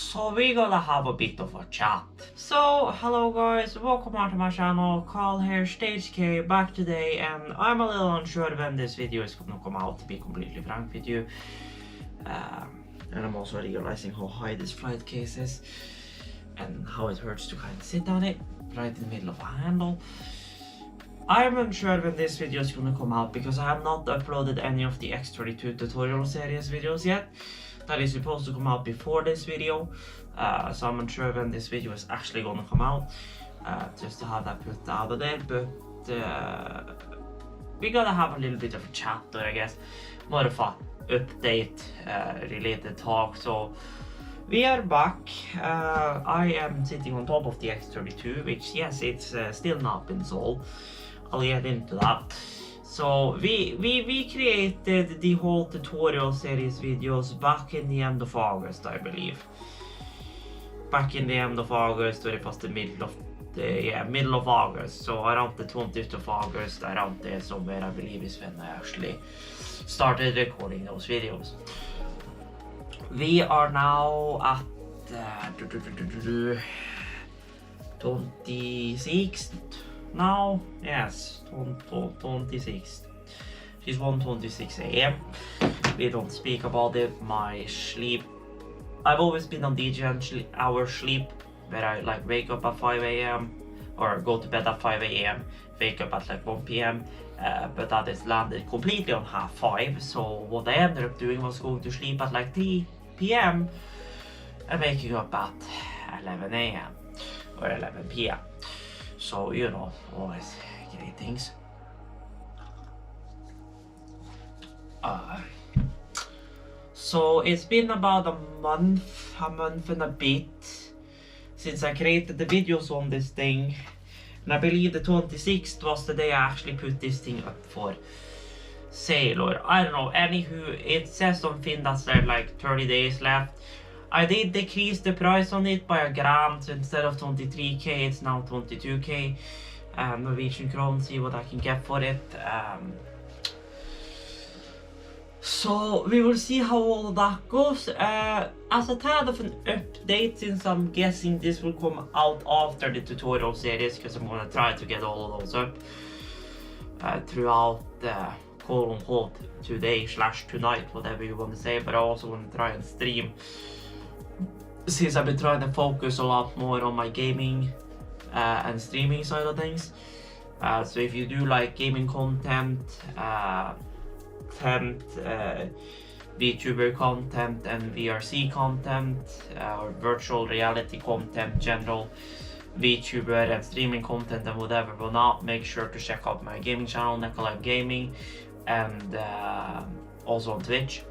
So we're gonna have a bit of a chat. So hello guys, welcome back to my channel. Carl here, Stage K, back today, and I'm a little unsure when this video is gonna come out, to be completely frank with you. And I'm also realizing how high this flight case is and how it hurts to kind of sit on it right in the middle of a handle. I'm unsure when this video is gonna come out because I have not uploaded any of the X32 tutorial series videos yet. That is supposed to come out before this video, so I'm unsure when this video is actually gonna come out, just to have that put out there. But we gotta have a little bit of a chat, or I guess more of a update related talk. So we are back. I am sitting on top of the X32, which yes, it's still not been sold. I'll get into that. So we created the whole tutorial series videos back in the end of August, I believe. Back in the end of August, or it was the middle of August. So around the 20th of August, around there somewhere, I believe, is when I actually started recording those videos. We are now at 26th now. Yes, 26th. It's 1:26 a.m. We don't speak about it. My sleep, I've always been on DJ hour sleep, where I like wake up at 5 a.m. or go to bed at 5 a.m. wake up at like 1 p.m. But that is landed completely on 5:30. So what I ended up doing was going to sleep at like 3 p.m. and waking up at 11 a.m. or 11 p.m. So, you know, always great things. So it's been about a month and a bit since I created the videos on this thing. And I believe the 26th was the day I actually put this thing up for sale, or I don't know. Anywho, it says on Finn that there are like 30 days left. I did decrease the price on it by a grand, so instead of 23k it's now 22k Norwegian krone. See what I can get for it. So we will see how all of that goes. As a tad of an update, since I'm guessing this will come out after the tutorial series, because I'm gonna try to get all of those up throughout the quote-unquote today/tonight, whatever you want to say. But I also want to try and stream, since I've been trying to focus a lot more on my gaming and streaming side of things. So if you do like gaming content, VTuber content and VRC content, or virtual reality content, general VTuber and streaming content and whatever, will not, make sure to check out my gaming channel, Nikolai Gaming, and also on Twitch.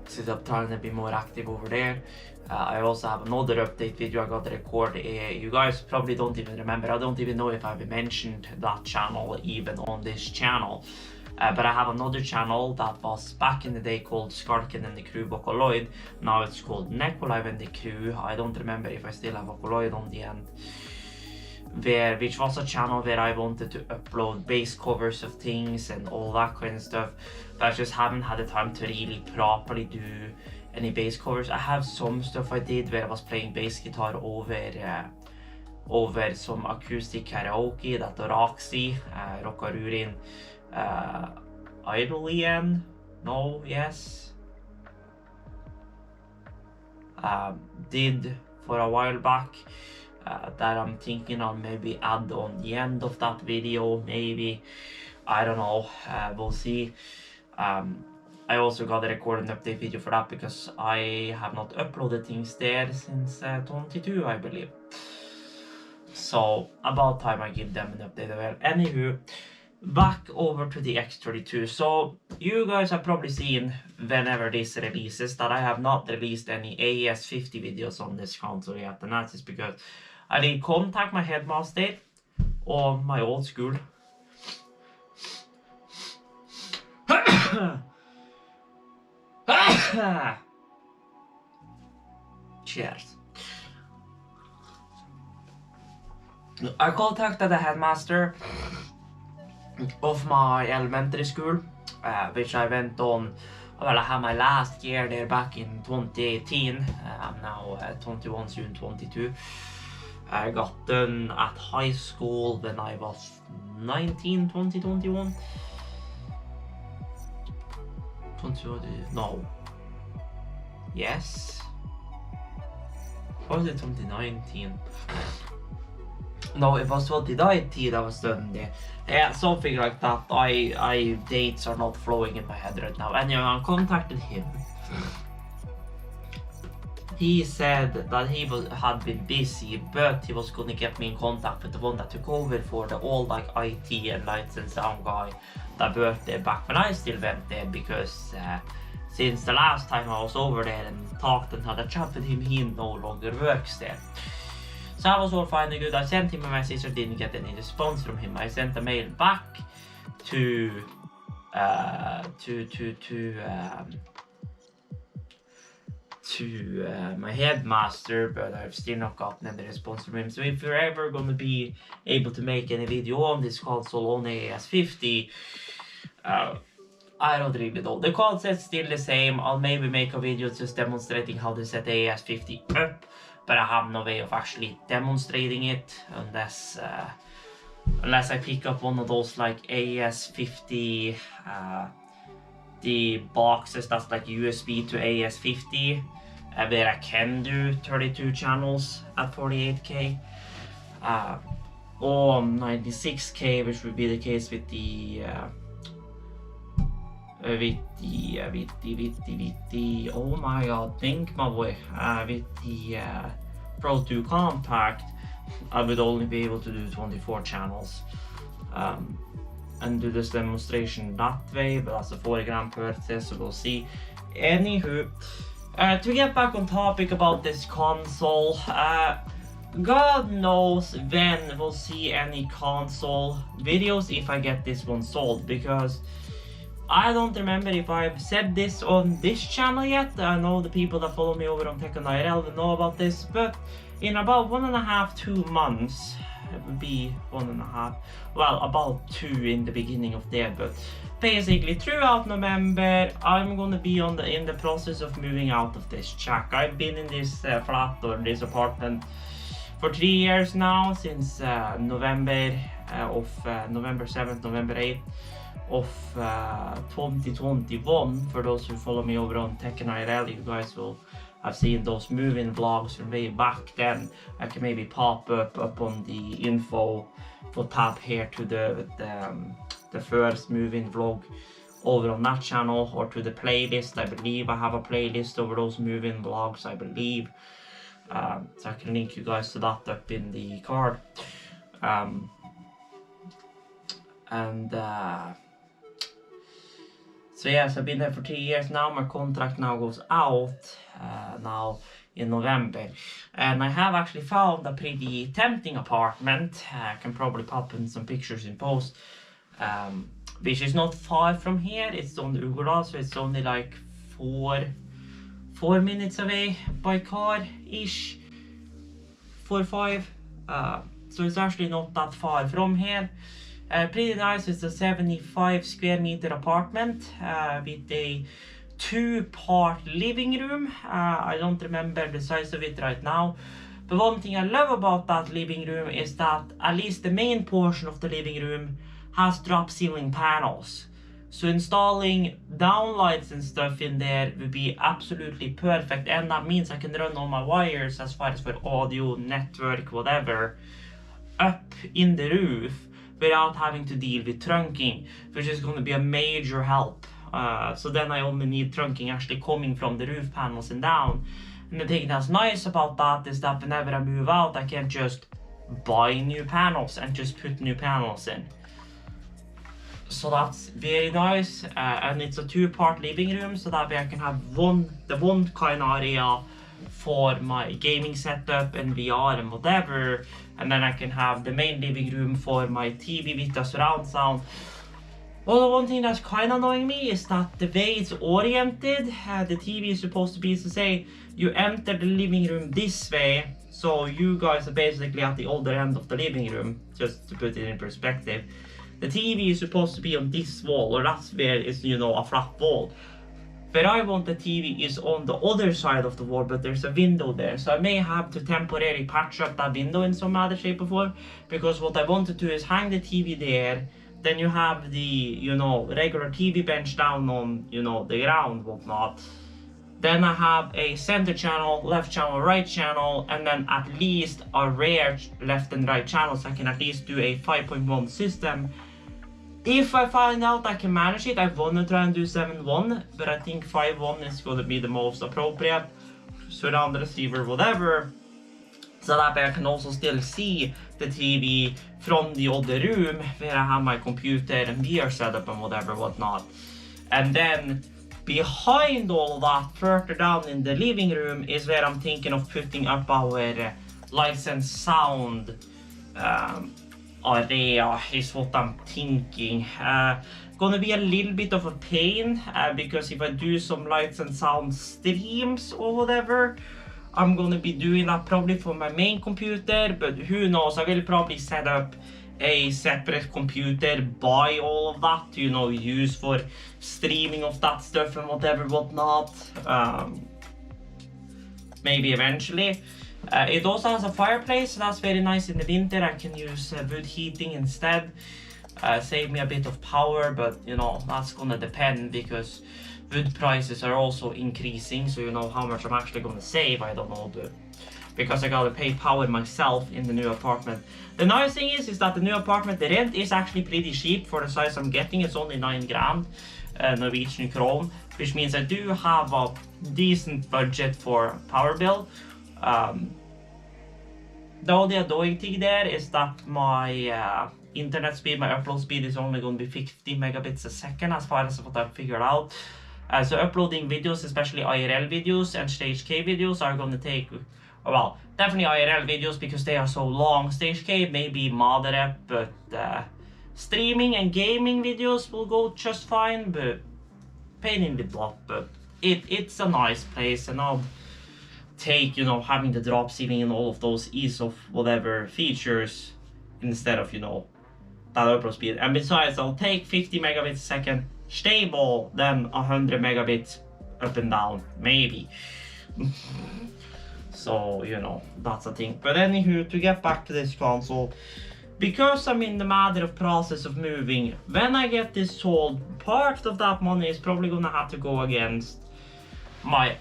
Since I'm trying to be more active over there. I also have another update video I got to record. You guys probably don't even remember. I don't even know if I've mentioned that channel even on this channel. But I have another channel that was back in the day called Skarken and the Crew Vocaloid. Now it's called Nikolai and the Crew. I don't remember if I still have Vocaloid on the end. Which was a channel where I wanted to upload bass covers of things and all that kind of stuff, but I just haven't had the time to really properly do any bass covers. I have some stuff I did where I was playing bass guitar over some acoustic karaoke that Roxy, Rockarurin, Idolian, no, yes, did for a while back. That I'm thinking I'll maybe add on the end of that video, maybe, I don't know, we'll see. I also got to record an update video for that because I have not uploaded things there since 22, I believe. So about time I give them an update as well. Anywho, back over to the X32. So you guys have probably seen whenever this releases that I have not released any AES 50 videos on this console yet, and that is because I did contact my headmaster on my old school. Cheers. I contacted the headmaster of my elementary school, which I went on well, I had my last year there back in 2018. I'm now 21, soon 22. I got done at high school when I was 19, 20, 21. 20, no. Yes. Or was it 2019? No, it was 2019 I was done there. Yeah, something like that. I dates are not flowing in my head right now. Anyway, I contacted him. He said that he had been busy, but he was gonna get me in contact with the one that took over for the old like IT and lights and sound guy that worked there back when I still went there, because since the last time I was over there and talked and had a chat with him, he no longer works there. So I was all fine and good. I sent him a message, I didn't get any response from him. I sent a mail back to my headmaster, but I've still not gotten any response from him. So if you're ever going to be able to make any video on this console on AS50, I don't really know. The concept's still the same. I'll maybe make a video just demonstrating how to set AS50 up, but I have no way of actually demonstrating it unless I pick up one of those like AS50 the boxes that's like USB to AS50, where I can do 32 channels at 48K, or 96K, which would be the case with the oh my god, think my boy, with the Pro 2 Compact. I would only be able to do 24 channels and do this demonstration that way, but that's a 40 grand purchase, so we'll see. Anywho, to get back on topic about this console, God knows when we'll see any console videos if I get this one sold, because I don't remember if I've said this on this channel yet. I know the people that follow me over on Tech and IRL will know about this, but in about 1.5 to 2 months, it would be 1.5, well, about 2 in the beginning of there, but basically throughout November I'm gonna be in the process of moving out of this shack. I've been in this flat or this apartment for 3 years now, since November 7th, November 8th of 2021. For those who follow me over on Tech and IRL, you guys will have seen those moving vlogs from way back then. I can maybe pop up on the info for tab here to the first moving vlog over on that channel, or to the playlist. I believe I have a playlist over those moving vlogs, I believe. So I can link you guys to that up in the card. So yes, I've been there for 3 years now. My contract now goes out now in November, and I have actually found a pretty tempting apartment. I can probably pop in some pictures in post, which is not far from here. It's on the Ugula, so it's only like 4 minutes away by car ish, 4-5. So it's actually not that far from here. Pretty nice. It's a 75 square meter apartment with a 2-part living room. I don't remember the size of it right now, but one thing I love about that living room is that at least the main portion of the living room has drop ceiling panels. So installing downlights and stuff in there would be absolutely perfect, and that means I can run all my wires as far as for audio, network, whatever, up in the roof without having to deal with trunking, which is going to be a major help. So then I only need trunking actually coming from the roof panels and down. And the thing that's nice about that is that whenever I move out, I can just buy new panels and just put new panels in. So that's very nice, and it's a 2-part living room, so that way I can have the one kind of area for my gaming setup and VR and whatever, and then I can have the main living room for my TV with the surround sound. Well, one thing that's kind of annoying me is that the way it's oriented, the TV is supposed to be, to say, you enter the living room this way, so you guys are basically at the other end of the living room, just to put it in perspective. The TV is supposed to be on this wall, or that's where it's, you know, a flat wall. but I want the TV is on the other side of the wall, but there's a window there, so I may have to temporarily patch up that window in some other shape or form, because what I want to do is hang the TV there, then you have the, you know, regular TV bench down on, you know, the ground, whatnot. Then I have a center channel, left channel, right channel, and then at least a rear left and right channel, so I can at least do a 5.1 system. If I find out I can manage it, I want to try and do 7.1, but I think 5.1 is going to be the most appropriate. Surround receiver, whatever. So that way I can also still see the TV from the other room where I have my computer and VR setup and whatever, whatnot. And then behind all of that, further down in the living room, is where I'm thinking of putting up our lights and sound area, is what I'm thinking. Gonna be a little bit of a pain because if I do some lights and sound streams or whatever, I'm gonna be doing that probably for my main computer, but who knows, I will probably set up a separate computer, buy all of that to, you know, use for streaming of that stuff and whatever, whatnot. Maybe eventually. It also has a fireplace, so that's very nice in the winter. I can use wood heating instead. Save me a bit of power, but you know, that's gonna depend because wood prices are also increasing, so you know how much I'm actually gonna save, I don't know, but because I gotta pay power myself in the new apartment. The nice thing is that the new apartment, the rent is actually pretty cheap for the size I'm getting. It's only 9 grand Norwegian krone, which means I do have a decent budget for power bill. The only annoying thing there is that my internet speed, my upload speed is only going to be 50 megabits a second as far as what I've figured out. So uploading videos, especially IRL videos and Stage K videos, are going to take, well, definitely IRL videos because they are so long. Stage K may be moderate, but streaming and gaming videos will go just fine, but pain in the butt. But it's a nice place, and I'll take, you know, having the drop ceiling and all of those ease of whatever features instead of, you know, that upload speed. And besides, I'll take 50 megabits a second stable than 100 megabits up and down, maybe. So, you know, that's a thing. But anywho, to get back to this console, because I'm in the matter of process of moving, when I get this sold, part of that money is probably gonna have to go against my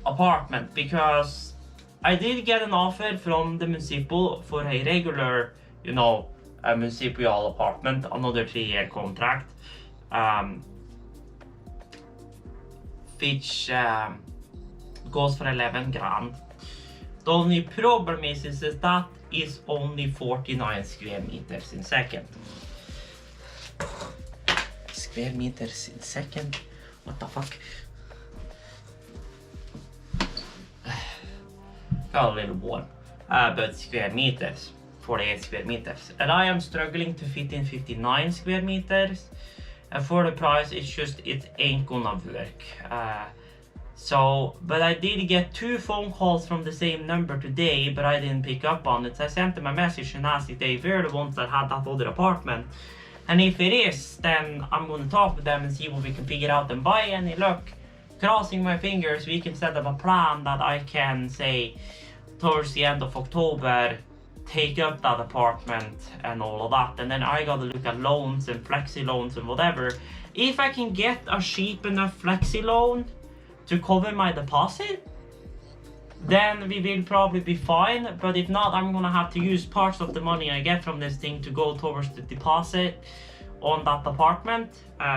apartment, because I did get an offer from the municipal for a regular, you know, a municipal apartment, another 3-year contract, which goes for 11 grand. The only problem is that is only 49 square meters in second. Square meters in second? What the fuck? Got a little warm. But square meters, 48 square meters. And I am struggling to fit in 59 square meters. And for the price, it ain't gonna work. But I did get 2 phone calls from the same number today, but I didn't pick up on it. So I sent them a message and asked if they were the ones that had that other apartment. And if it is, then I'm gonna talk with them and see what we can figure out and buy any luck. Crossing my fingers, we can set up a plan that I can say towards the end of October, take up that apartment and all of that. And then I gotta look at loans and flexi loans and whatever. If I can get a cheap enough flexi loan to cover my deposit, then we will probably be fine. But if not, I'm gonna have to use parts of the money I get from this thing to go towards the deposit on that apartment,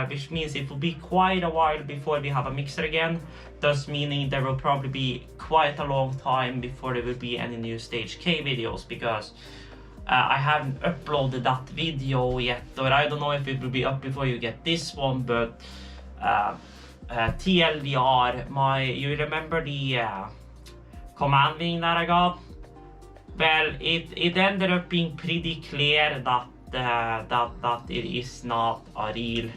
which means it will be quite a while before we have a mixer again, thus meaning there will probably be quite a long time before there will be any new Stage K videos, because I haven't uploaded that video yet, or I don't know if it will be up before you get this one, but TLDR, you remember the command wing that I got? Well, it ended up being pretty clear that it is not a real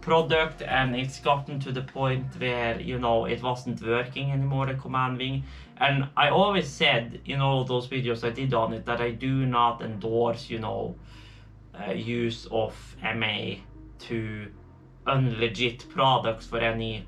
product, and it's gotten to the point where, you know, it wasn't working anymore, the command wing. And I always said in all of those videos I did on it that I do not endorse, you know, use of MA to unlegit products for any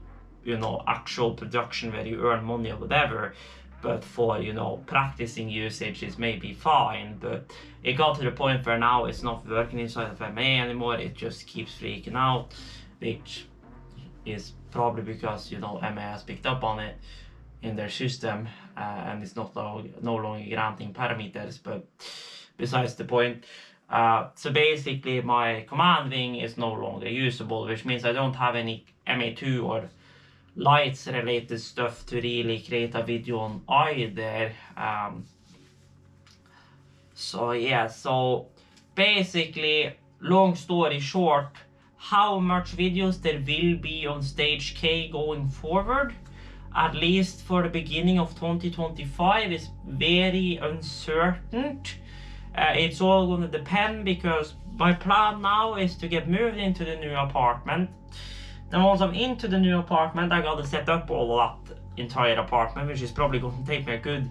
actual production where you earn money or whatever. But for practicing usage is maybe fine, but it got to the point where now it's not working inside of MA anymore. It just keeps freaking out, which is probably because MA has picked up on it in their system, and it's no longer granting parameters. But besides the point, so basically my command wing is no longer usable, which means I don't have any MA2 or lights related stuff to really create a video on either. So basically, long story short, how much videos there will be on stage K going forward, at least for the beginning of 2025, is very uncertain. It's all going to depend, because my plan now is to get moved into the new apartment. Then once I'm into the new apartment, I gotta set up all of that entire apartment, which is probably going to take me a good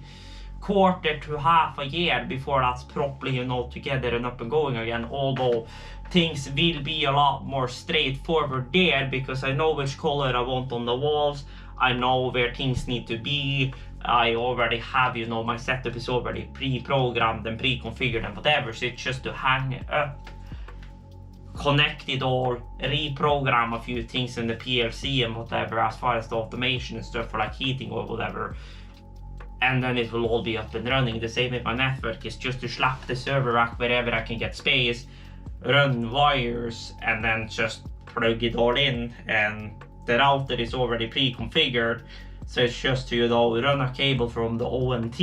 quarter to half a year before that's properly together and up and going again. Although things will be a lot more straightforward there, because I know which color I want on the walls, I know where things need to be, I already have my setup is already pre-programmed and pre-configured and whatever, so it's just to hang it up, connect it all, reprogram a few things in the PLC and whatever as far as the automation and stuff for like heating or whatever, and then it will all be up and running. The same with my network, is just to slap the server rack wherever I can get space, run wires, and then just plug it all in, and the router is already pre-configured, so it's just to run a cable from the ONT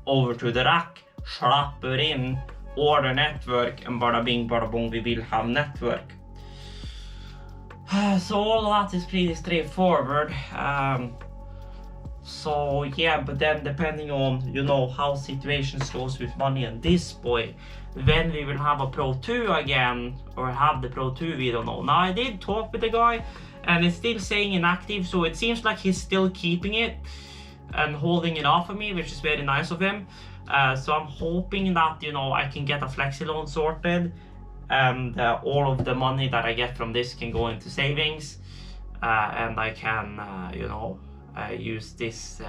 over to the rack, slap it in, order network, and bada bing bada boom, we will have network. So all of that is pretty straightforward. So yeah, but then depending on how situations goes with money and this boy, when we will have a Pro 2 again, or have the Pro 2, we don't know. Now I did talk with the guy, and it's still saying inactive, so it seems like he's still keeping it and holding it off of me, which is very nice of him. So I'm hoping that I can get a flexi loan sorted, and all of the money that I get from this can go into savings, and I can use this,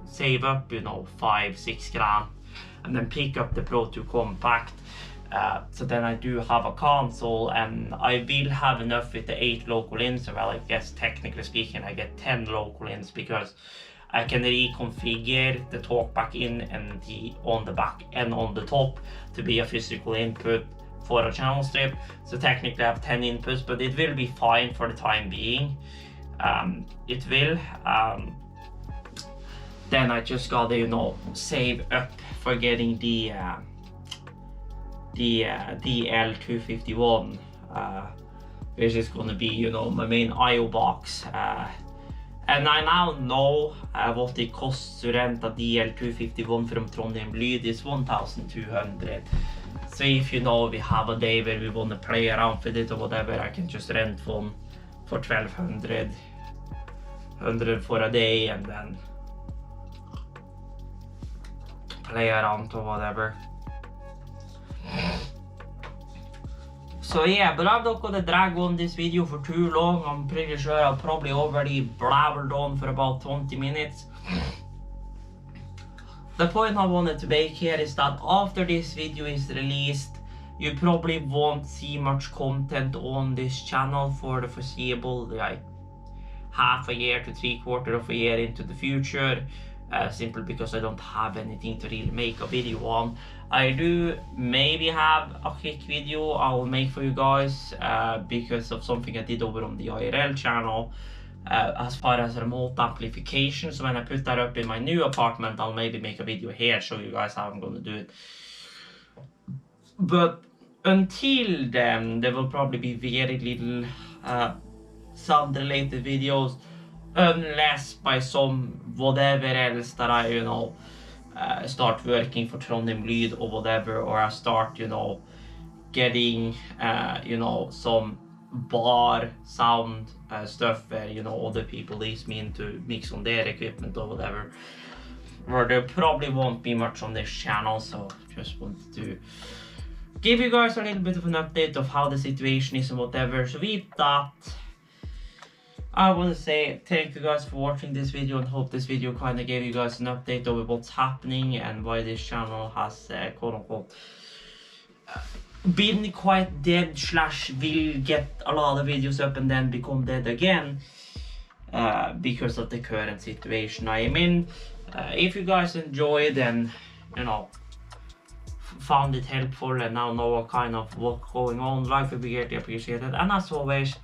save up 5-6 grand, and then pick up the Pro 2 Compact. So then I do have a console, and I will have enough with the 8 local ins. Well, I guess technically speaking I get 10 local ins, because I can reconfigure the talkback in and the on the back and on the top to be a physical input for a channel strip. So technically I have 10 inputs, but it will be fine for the time being. It will. Then I just gotta save up for getting the DL251, which is gonna be my main IO box. And I now know what it costs to rent a DL251 from Trondheim Lyd is 1,200. So if we have a day where we want to play around with it or whatever, I can just rent one for 1,200 for a day, and then play around or whatever. So yeah, but I'm not gonna drag on this video for too long. I'm pretty sure I'll probably already blabbered on for about 20 minutes. The point I wanted to make here is that after this video is released, you probably won't see much content on this channel for the foreseeable, like half a year to 3/4 of a year into the future. Simply because I don't have anything to really make a video on. I do maybe have a quick video I will make for you guys, because of something I did over on the IRL channel, as far as remote amplification. So when I put that up in my new apartment, I'll maybe make a video here, show you guys how I'm gonna do it. But until then, there will probably be very little sound related videos, unless by some whatever else that I start working for Trondheim Lyd or whatever, or I start getting some bar sound stuff where other people lease me in to mix on their equipment or whatever, where there probably won't be much on this channel. So just wanted to give you guys a little bit of an update of how the situation is and whatever. So with that, I want to say thank you guys for watching this video, and hope this video kind of gave you guys an update over what's happening and why this channel has quote unquote been quite dead slash will get a lot of videos up and then become dead again because of the current situation I am in. If you guys enjoyed and found it helpful and now know what kind of what's going on, like would be greatly appreciated. And as always,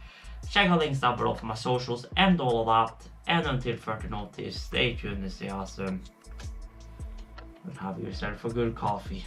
check out links down below for my socials and all of that. And until further notice, stay tuned and stay awesome. And have yourself a good coffee.